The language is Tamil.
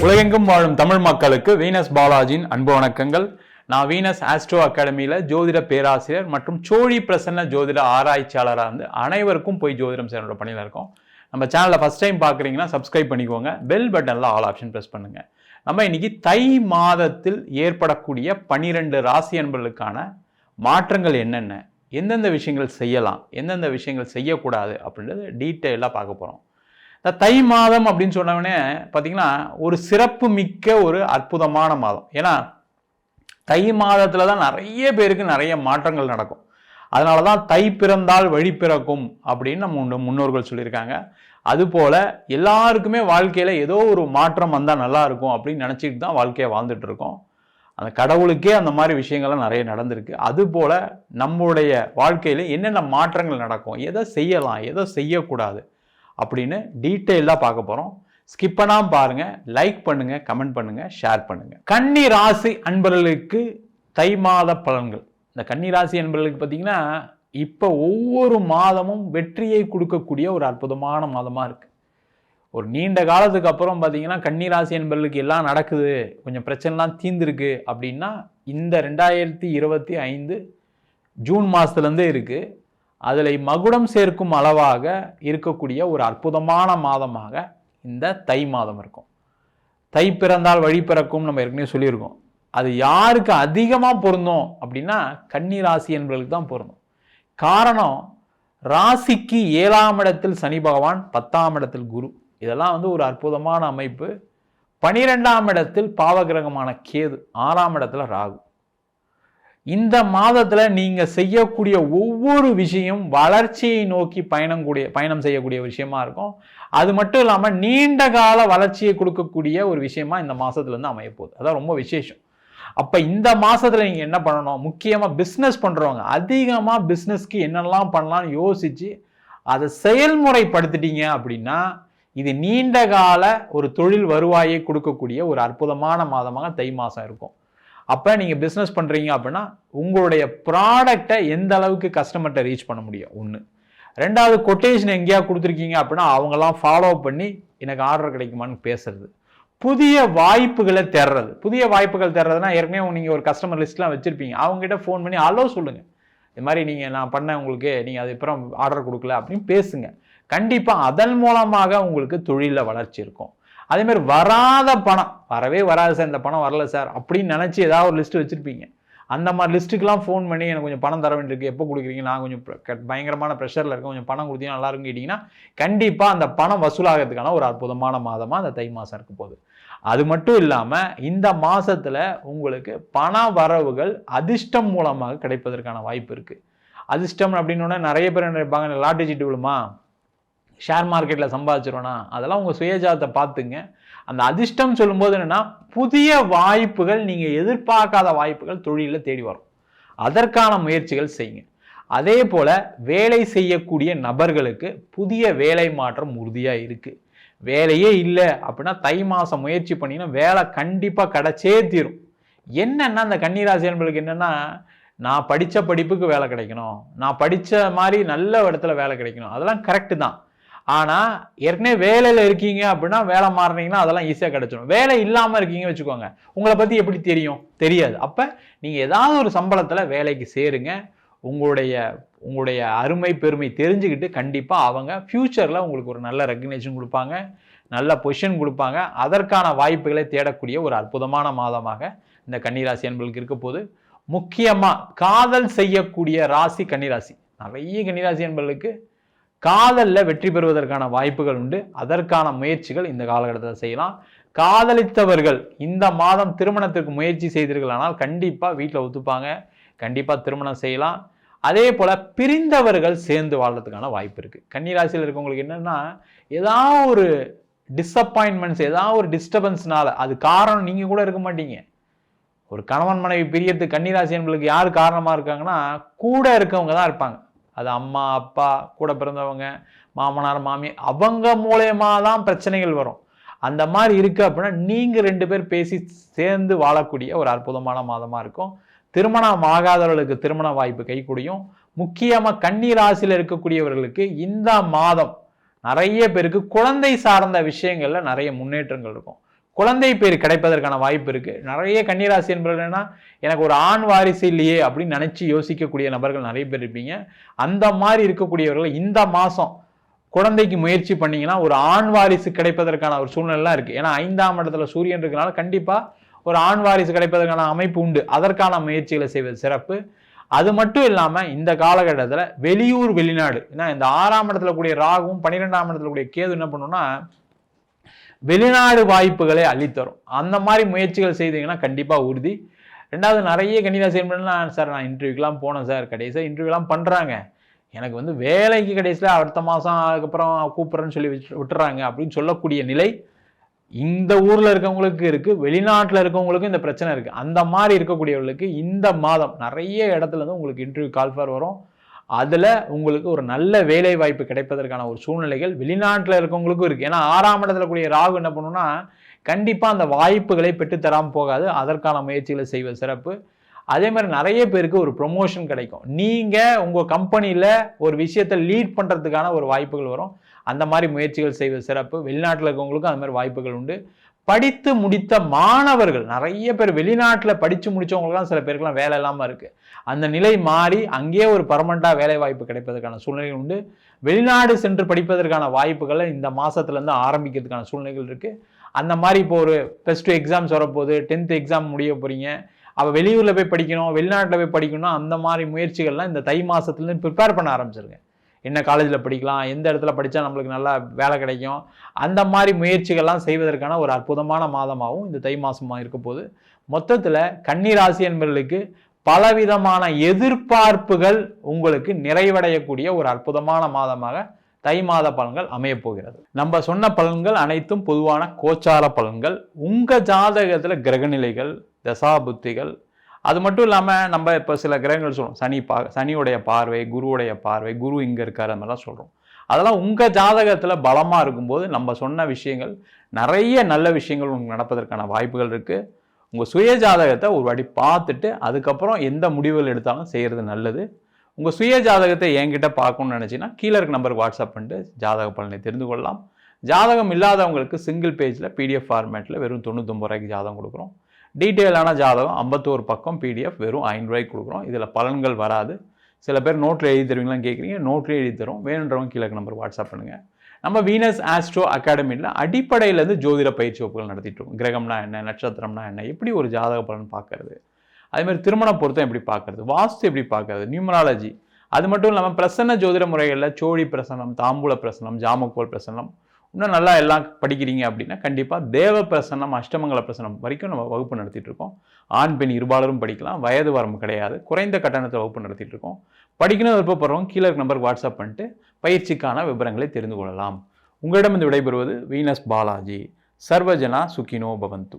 உலகெங்கும் வாழும் தமிழ் மக்களுக்கு வீனஸ் பாலாஜியின் அன்பு வணக்கங்கள். நான் வீனஸ் ஆஸ்ட்ரோ அகாடமியில ஜோதிட பேராசிரியர் மற்றும் சோழி பிரசன்ன ஜோதிட ஆராய்ச்சியாளராக இருந்து அனைவருக்கும் போய் ஜோதிடம் சேனலோட பணியில் இருக்கோம். நம்ம சேனலை ஃபர்ஸ்ட் டைம் பார்க்குறீங்கன்னா சப்ஸ்கிரைப் பண்ணிக்கோங்க, பெல் பட்டனில் ஆல் ஆப்ஷன் ப்ரெஸ் பண்ணுங்க. நம்ம இன்னைக்கு தை மாதத்தில் ஏற்படக்கூடிய 12 ராசி அன்பர்களுக்கான மாற்றங்கள் என்னென்ன, எந்தெந்த விஷயங்கள் செய்யலாம், எந்தெந்த விஷயங்கள் செய்யக்கூடாது அப்படின்றது டீட்டெயிலாக பார்க்க போகிறோம். தை மாதம் அப்படின்னு சொன்னவொடனே பார்த்தீங்கன்னா ஒரு சிறப்பு மிக்க ஒரு அற்புதமான மாதம். ஏன்னா தை மாதத்தில் தான் நிறைய பேருக்கு நிறைய மாற்றங்கள் நடக்கும். அதனால தான் தை பிறந்தால் வழி பிறக்கும் அப்படின்னு நம்ம முன்னோர்கள் சொல்லியிருக்காங்க. அதுபோல் எல்லாருக்குமே வாழ்க்கையில் ஏதோ ஒரு மாற்றம் வந்தால் நல்லா இருக்கும் அப்படின்னு நினச்சிட்டு தான் வாழ்க்கையை வாழ்ந்துட்டு இருக்கோம். அந்த கடவுளுக்கே அந்த மாதிரி விஷயங்கள்லாம் நிறைய நடந்திருக்கு. அதுபோல் நம்மளுடைய வாழ்க்கையில் என்னென்ன மாற்றங்கள் நடக்கும், எதை செய்யலாம், எதை செய்யக்கூடாது அப்படின்னு டீட்டெயிலாக பார்க்க போகிறோம். ஸ்கிப் பண்ணாமல் பாருங்கள், லைக் பண்ணுங்கள், கமெண்ட் பண்ணுங்கள், ஷேர் பண்ணுங்கள். கன்னி ராசி அன்பர்களுக்கு தை மாத பலன்கள். இந்த கன்னி ராசி அன்பர்களுக்கு பார்த்தீங்கன்னா இப்போ ஒவ்வொரு மாதமும் வெற்றியை கொடுக்கக்கூடிய ஒரு அற்புதமான மாதமாக இருக்குது. ஒரு நீண்ட காலத்துக்கு அப்புறம் பார்த்தீங்கன்னா கன்னி ராசி அன்பர்களுக்கு எல்லாம் நடக்குது, கொஞ்சம் பிரச்சனைலாம் தீர்ந்துருக்கு அப்படின்னா இந்த 2025 ஜூன் மாதத்துலேருந்தே இருக்குது. அதில் மகுடம் சேர்க்கும் அளவாக இருக்கக்கூடிய ஒரு அற்புதமான மாதமாக இந்த தை மாதம் இருக்கும். தை பிறந்தால் வழி பிறக்கும் நம்ம ஏற்கனவே சொல்லியிருக்கோம். அது யாருக்கு அதிகமாக பொருந்தும் அப்படின்னா கன்னி ராசி என்பவர்களுக்கு தான் பொருந்தும். காரணம், ராசிக்கு 7ஆம் இடத்தில் சனி பகவான், 10ஆம் இடத்தில் குரு, இதெல்லாம் ஒரு அற்புதமான அமைப்பு. 12ஆம் இடத்தில் பாவகிரகமான கேது, 6ஆம் இடத்துல ராகு. இந்த மாதத்தில் நீங்கள் செய்யக்கூடிய ஒவ்வொரு விஷயம் வளர்ச்சியை நோக்கி பயணம் செய்யக்கூடிய விஷயமா இருக்கும். அது மட்டும் இல்லாமல் நீண்ட கால வளர்ச்சியை கொடுக்கக்கூடிய ஒரு விஷயமா இந்த மாதத்துலேருந்து அமையப்போகுது. அதான் ரொம்ப விசேஷம். அப்போ இந்த மாதத்தில் நீங்கள் என்ன பண்ணணும், முக்கியமாக பிஸ்னஸ் பண்ணுறவங்க அதிகமாக பிஸ்னஸ்க்கு என்னெல்லாம் பண்ணலாம்னு யோசித்து அதை செயல்முறைப்படுத்திட்டீங்க அப்படின்னா இது நீண்ட கால ஒரு தொழில் வருவாயை கொடுக்கக்கூடிய ஒரு அற்புதமான மாதமாக தை மாதம் இருக்கும். அப்போ நீங்கள் பிஸ்னஸ் பண்ணுறீங்க அப்படின்னா உங்களுடைய ப்ராடக்டை எந்த அளவுக்கு கஸ்டமர்கிட்ட ரீச் பண்ண முடியும், ஒன்று. ரெண்டாவது, கொட்டேஷன் எங்கேயா கொடுத்துருக்கீங்க அப்படின்னா அவங்கெல்லாம் ஃபாலோ பண்ணி எனக்கு ஆர்டர் கிடைக்குமான்னு பேசுறது, புதிய வாய்ப்புகளை தேடுறது. புதிய வாய்ப்புகள் தேடுறதுனா ஏற்கனவே நீங்கள் ஒரு கஸ்டமர் லிஸ்ட்லாம் வச்சுருப்பீங்க, அவங்ககிட்ட ஃபோன் பண்ணி அலோ சொல்லுங்கள், இது மாதிரி நீங்கள் நான் பண்ணேன் உங்களுக்கு, நீங்கள் அது அப்புறம் ஆர்டர் கொடுக்கல அப்படின்னு பேசுங்க. கண்டிப்பாக அதன் மூலமாக உங்களுக்கு தொழிலில் வளர்ச்சி இருக்கும். அதே மாதிரி வராத பணம், வரவே வராது சார், இந்த பணம் வரல சார் அப்படின்னு நினச்சி ஏதாவது ஒரு லிஸ்ட்டு வச்சுருப்பீங்க. அந்த மாதிரி லிஸ்ட்டுக்கெலாம் ஃபோன் பண்ணி எனக்கு கொஞ்சம் பணம் தர வேண்டியிருக்கு, எப்போ கொடுக்குறீங்க, நான் கொஞ்சம் பயங்கரமான ப்ரெஷரில் இருக்கேன், கொஞ்சம் பணம் கொடுத்தீங்கன்னா நல்லா இருக்குன்னு கேட்டிங்கன்னா கண்டிப்பாக அந்த பணம் வசூலாகிறதுக்கான ஒரு அற்புதமான மாதமாக அந்த தை மாதம் இருக்க போகுது. அது மட்டும் இல்லாமல் இந்த மாதத்தில் உங்களுக்கு பண வரவுகள் அதிர்ஷ்டம் மூலமாக கிடைப்பதற்கான வாய்ப்பு இருக்குது. அதிர்ஷ்டம் அப்படின்னோடனே நிறைய பேர் நினைப்பாங்க, லாட்டரி சீட்டு விழுமா, ஷேர் மார்க்கெட்டில் சம்பாதிச்சிருவோன்னா, அதெல்லாம் உங்கள் சுயஜாதத்தை பார்த்துங்க. அந்த அதிர்ஷ்டம் சொல்லும்போது என்னென்னா புதிய வாய்ப்புகள், நீங்கள் எதிர்பார்க்காத வாய்ப்புகள் தொழிலில் தேடி வரும். அதற்கான முயற்சிகள் செய்யுங்க. அதே போல் வேலை செய்யக்கூடிய நபர்களுக்கு புதிய வேலை மாற்றம் உறுதியாக இருக்குது. வேலையே இல்லை அப்படின்னா தை மாதம் முயற்சி பண்ணிங்கன்னா வேலை கண்டிப்பாக கிடைச்சே தீரும். என்னென்னா அந்த கன்னிராசி என்பதுக்கு என்னென்னா, நான் படித்த படிப்புக்கு வேலை கிடைக்கணும், நான் படித்த மாதிரி நல்ல இடத்துல வேலை கிடைக்கணும், அதெல்லாம் கரெக்டு தான். ஆனால் ஏற்கனவே வேலையில் இருக்கீங்க அப்படின்னா வேலை மாறினீங்கன்னா அதெல்லாம் ஈஸியாக கிடைச்சிடும். வேலை இல்லாமல் இருக்கீங்க வச்சுக்கோங்க, உங்களை பற்றி எப்படி தெரியும், தெரியாது. அப்போ நீங்கள் ஏதாவது ஒரு சம்பளத்தில் வேலைக்கு சேருங்க. உங்களுடைய அருமை பெருமை தெரிஞ்சுக்கிட்டு கண்டிப்பாக அவங்க ஃப்யூச்சரில் உங்களுக்கு ஒரு நல்ல ரெக்கக்னேஷன் கொடுப்பாங்க, நல்ல பொசிஷன் கொடுப்பாங்க. அதற்கான வாய்ப்புகளை தேடக்கூடிய ஒரு அற்புதமான மாதமாக இந்த கன்னிராசி அன்பர்களுக்கு இருக்க போது. முக்கியமாக காதல் செய்யக்கூடிய ராசி கன்னிராசி. நிறைய கன்னிராசி அன்பர்களுக்கு காதலில் வெற்றி பெறுவதற்கான வாய்ப்புகள் உண்டு. அதற்கான முயற்சிகள் இந்த காலகட்டத்தில் செய்யலாம். காதலித்தவர்கள் இந்த மாதம் திருமணத்திற்கு முயற்சி செய்தீர்களானால் கண்டிப்பாக வீட்டில் ஒத்துப்பாங்க, கண்டிப்பாக திருமணம் செய்யலாம். அதே போல் பிரிந்தவர்கள் சேர்ந்து வாழ்றதுக்கான வாய்ப்பு இருக்குது. கன்னிராசியில் இருக்கவங்களுக்கு என்னென்னா ஏதாவது ஒரு டிஸப்பாயின்மெண்ட்ஸ், ஏதாவது ஒரு டிஸ்டர்பன்ஸ்னால, அது காரணம் நீங்கள் கூட இருக்க மாட்டீங்க. ஒரு கணவன் மனைவி பிரியத்துக்கு கன்னிராசி என்பதுக்கு யார் காரணமாக இருக்காங்கன்னா கூட இருக்கவங்க தான் இருப்பாங்க. அது அம்மா அப்பா, கூட பிறந்தவங்க, மாமனார் மாமியார், அவங்க மூலயமா தான் பிரச்சனைகள் வரும். அந்த மாதிரி இருக்குது அப்படின்னா நீங்கள் 2 பேர் பேசி சேர்ந்து வாழக்கூடிய ஒரு அற்புதமான மாதமாக இருக்கும். திருமணம் ஆகாதவர்களுக்கு திருமண வாய்ப்பு கைகூடியும். முக்கியமாக கன்னி ராசியில் இருக்கக்கூடியவர்களுக்கு இந்த மாதம் நிறைய பேருக்கு குழந்தை சார்ந்த விஷயங்கள்ல நிறைய முன்னேற்றங்கள் இருக்கும். குழந்தை பேர் கிடைப்பதற்கான வாய்ப்பு இருக்கு. நிறைய கன்னிராசி என்பவர்கள் எனக்கு ஒரு ஆண் வாரிசு இல்லையே அப்படின்னு நினைச்சு யோசிக்கக்கூடிய நபர்கள் நிறைய பேர் இருப்பீங்க. அந்த மாதிரி இருக்கக்கூடியவர்கள் இந்த மாசம் குழந்தைக்கு முயற்சி பண்ணீங்கன்னா ஒரு ஆண் வாரிசு கிடைப்பதற்கான ஒரு சூழ்நிலை இருக்கு. ஏன்னா 5ஆம் இடத்துல சூரியன் இருக்கனால கண்டிப்பா ஒரு ஆண் வாரிசு கிடைப்பதற்கான அமைப்பு உண்டு. அதற்கான முயற்சிகளை செய்வது சிறப்பு. அது மட்டும் இல்லாம இந்த காலகட்டத்தில் வெளியூர் வெளிநாடு, ஏன்னா இந்த 6ஆம் இடத்துல கூடிய ராகுவும் 12ஆம் இடத்துல கூடிய கேது என்ன பண்ணுன்னா வெளிநாடு வாய்ப்புகளை அள்ளித்தரும். அந்த மாதிரி முயற்சிகள் செய்தீங்கன்னா கண்டிப்பா உறுதி. ரெண்டாவது நிறைய கன்னிராசி சார் நான் இன்டர்வியூக்கெல்லாம் போனேன் சார், கடைசியாக இன்டர்வியூலாம் பண்றாங்க, எனக்கு வேலைக்கு கடைசியில் அடுத்த மாதம் அதுக்கப்புறம் கூப்பிட்றேன்னு சொல்லி விட்டுறாங்க அப்படின்னு சொல்லக்கூடிய நிலை இந்த ஊரில் இருக்கவங்களுக்கு இருக்குது, வெளிநாட்டில் இருக்கவங்களுக்கும் இந்த பிரச்சனை இருக்குது. அந்த மாதிரி இருக்கக்கூடியவர்களுக்கு இந்த மாதம் நிறைய இடத்துல இருந்து உங்களுக்கு இன்டர்வியூ கால்ஃபர் வரும். அதில் உங்களுக்கு ஒரு நல்ல வேலை வாய்ப்பு கிடைப்பதற்கான ஒரு சூழ்நிலைகள் வெளிநாட்டில் இருக்கவங்களுக்கும் இருக்குது. ஏன்னா 6ஆம் இடத்துல கூடிய ராகு என்ன பண்ணுன்னா கண்டிப்பாக அந்த வாய்ப்புகளை பெற்றுத்தராமல் போகாது. அதற்கான முயற்சிகளை செய்வது சிறப்பு. அதே மாதிரி நிறைய பேருக்கு ஒரு ப்ரொமோஷன் கிடைக்கும். நீங்கள் உங்கள் கம்பெனியில் ஒரு விஷயத்தை லீட் பண்ணுறதுக்கான ஒரு வாய்ப்புகள் வரும். அந்த மாதிரி முயற்சிகள் செய்வது சிறப்பு. வெளிநாட்டில் இருக்கவங்களுக்கும் அந்த மாதிரி வாய்ப்புகள் உண்டு. படித்து முடித்த மாணவர்கள் நிறைய பேர் வெளிநாட்டில் படித்து முடித்தவங்களுக்குலாம் சில பேருக்குலாம் வேலை இல்லாமல் இருக்குது. அந்த நிலை மாறி அங்கேயே ஒரு பர்மனெண்ட்டாக வேலை வாய்ப்பு கிடைப்பதற்கான சூழ்நிலைகள் உண்டு. வெளிநாடு சென்று படிப்பதற்கான வாய்ப்புகளை இந்த மாதத்துலேருந்து ஆரம்பிக்கிறதுக்கான சூழ்நிலைகள் இருக்குது. அந்த மாதிரி இப்போ ஒரு +2 எக்ஸாம்ஸ் வரப்போகுது, 10th எக்ஸாம் முடிய போகிறீங்க, அப்போ வெளியூரில் போய் படிக்கணும், வெளிநாட்டில் போய் படிக்கணும், அந்த மாதிரி முயற்சிகள்லாம் இந்த தை மாதத்துலேருந்து ப்ரிப்பேர் பண்ண ஆரம்பிச்சிருங்க. என்ன காலேஜில் படிக்கலாம், எந்த இடத்துல படித்தா நம்மளுக்கு நல்லா வேலை கிடைக்கும், அந்த மாதிரி முயற்சிகள்லாம் செய்வதற்கான ஒரு அற்புதமான மாதமாகவும் இந்த தை மாதமாக இருக்க போது. மொத்தத்தில் கன்னிராசி என்பவர்களுக்கு பலவிதமான எதிர்பார்ப்புகள் உங்களுக்கு நிறைவடையக்கூடிய ஒரு அற்புதமான மாதமாக தை மாத பலன்கள் அமையப் போகிறது. நம்ம சொன்ன பலன்கள் அனைத்தும் பொதுவான கோச்சார பலன்கள். உங்கள் ஜாதகத்தில் கிரகநிலைகள், தசாபுத்திகள், அது மட்டும் இல்லாமல் நம்ம இப்போ சில கிரகங்கள் சொல்லுவோம், சனியுடைய பார்வை, குருவுடைய பார்வை, குரு இங்கே இருக்கார், அந்த மாதிரிலாம் சொல்கிறோம். அதெல்லாம் உங்கள் ஜாதகத்தில் பலமாக இருக்கும்போது நம்ம சொன்ன விஷயங்கள் நிறைய நல்ல விஷயங்கள் உங்களுக்கு நடப்பதற்கான வாய்ப்புகள் இருக்குது. உங்கள் சுய ஜாதகத்தை ஒரு வாட்டி பார்த்துட்டு அதுக்கப்புறம் எந்த முடிவுகள் எடுத்தாலும் செய்கிறது நல்லது. உங்கள் சுய ஜாதகத்தை என்கிட்ட பார்க்கணும்னு நினச்சிங்கன்னா கீழே இருக்க நம்பருக்கு வாட்ஸ்அப் பண்ணிட்டு ஜாதக பலனை தெரிந்து கொள்ளலாம். ஜாதகம் இல்லாதவங்களுக்கு சிங்கிள் பேஜில் PDF ஃபார்மேட்டில் வெறும் 99 ரூபாய்க்கு ஜாதகம் கொடுக்குறோம். டீட்டெயிலான ஜாதகம் 51 பக்கம் PDF வெறும் 5 ரூபாய்க்கு கொடுக்குறோம். இதில் பலன்கள் வராது. சில பேர் நோட்டில் எழுதி தருவீங்களான்னு கேட்குறீங்க, நோட்லேயே எழுதி தரும். வேணுன்றவங்க கீழே நம்பர் வாட்ஸ்அப் பண்ணுங்கள். நம்ம வீனஸ் ஆஸ்ட்ரோ அகாடமியில் அடிப்படையிலேருந்து ஜோதிட பயிற்சி வகுப்புகள் நடத்திட்டு இருக்கோம். கிரகம்னா என்ன, நட்சத்திரம்னா என்ன, எப்படி ஒரு ஜாதக பலன் பார்க்கறது, அதேமாதிரி திருமண பொருத்தம் எப்படி பார்க்கறது, வாஸ்து எப்படி பார்க்கறது, நியூமராலஜி, அது மட்டும் இல்லாமல் பிரசன்ன ஜோதிட முறைகளில் சோழி பிரசனம், தாம்பூல பிரசனம், ஜாமக்கோல் பிரசனம், இன்னும் நல்லா எல்லாம் படிக்கிறீங்க அப்படின்னா கண்டிப்பாக தேவ பிரசனம், அஷ்டமங்கல பிரசனம் வரைக்கும் நம்ம வகுப்பு நடத்திட்டு இருக்கோம். ஆண் பெண் இருபாலரும் படிக்கலாம், வயது வரம்பு கிடையாது, குறைந்த கட்டணத்தை வகுப்பு நடத்திட்டு இருக்கோம். படிக்கணும் விருப்பப்படுறவங்க கீழே நம்பருக்கு வாட்ஸ்அப் பண்ணிட்டு பயிற்சிக்கான விவரங்களை தெரிந்து கொள்ளலாம். உங்களிடம் இந்த விடைபெறுவது வீனஸ் பாலாஜி. சர்வஜனா சுகினோ பவந்து.